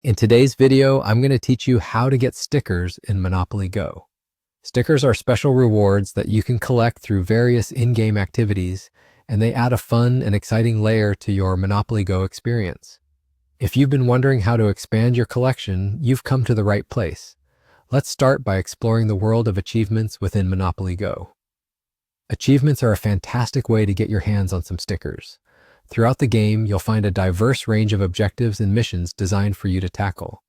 In today's video, I'm going to teach you how to get stickers in Monopoly Go. Stickers are special rewards that you can collect through various in-game activities, and they add a fun and exciting layer to your Monopoly Go experience. If you've been wondering how to expand your collection, you've come to the right place. Let's start by exploring the world of achievements within Monopoly Go. Achievements are a fantastic way to get your hands on some stickers. Throughout the game, you'll find a diverse range of objectives and missions designed for you to tackle.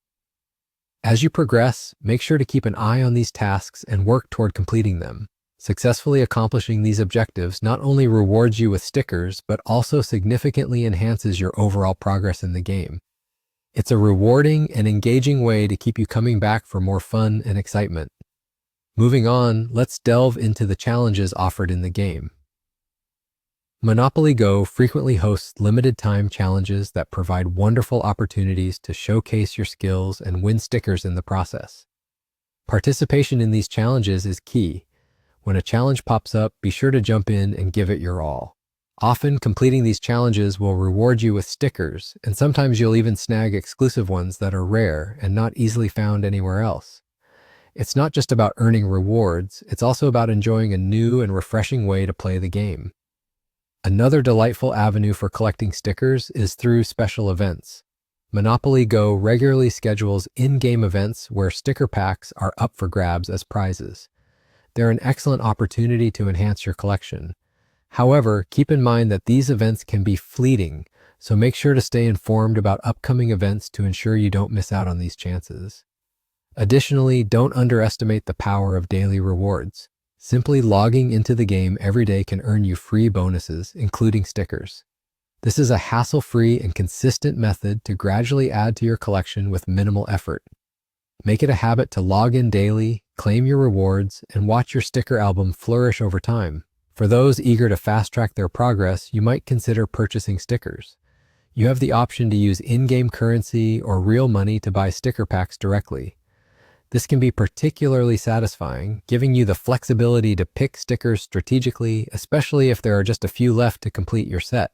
As you progress, make sure to keep an eye on these tasks and work toward completing them. Successfully accomplishing these objectives not only rewards you with stickers, but also significantly enhances your overall progress in the game. It's a rewarding and engaging way to keep you coming back for more fun and excitement. Moving on, let's delve into the challenges offered in the game. Monopoly Go frequently hosts limited-time challenges that provide wonderful opportunities to showcase your skills and win stickers in the process. Participation in these challenges is key. When a challenge pops up, be sure to jump in and give it your all. Often, completing these challenges will reward you with stickers, and sometimes you'll even snag exclusive ones that are rare and not easily found anywhere else. It's not just about earning rewards, it's also about enjoying a new and refreshing way to play the game. Another delightful avenue for collecting stickers is through special events. Monopoly Go regularly schedules in-game events where sticker packs are up for grabs as prizes. They're an excellent opportunity to enhance your collection. However, keep in mind that these events can be fleeting, so make sure to stay informed about upcoming events to ensure you don't miss out on these chances. Additionally, don't underestimate the power of daily rewards. Simply logging into the game every day can earn you free bonuses, including stickers. This is a hassle-free and consistent method to gradually add to your collection with minimal effort. Make it a habit to log in daily, claim your rewards, and watch your sticker album flourish over time. For those eager to fast-track their progress, you might consider purchasing stickers. You have the option to use in-game currency or real money to buy sticker packs directly. This can be particularly satisfying, giving you the flexibility to pick stickers strategically, especially if there are just a few left to complete your set.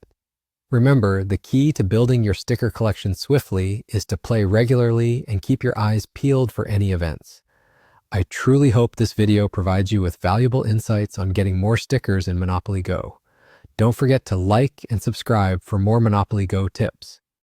Remember, the key to building your sticker collection swiftly is to play regularly and keep your eyes peeled for any events. I truly hope this video provides you with valuable insights on getting more stickers in Monopoly Go. Don't forget to like and subscribe for more Monopoly Go tips.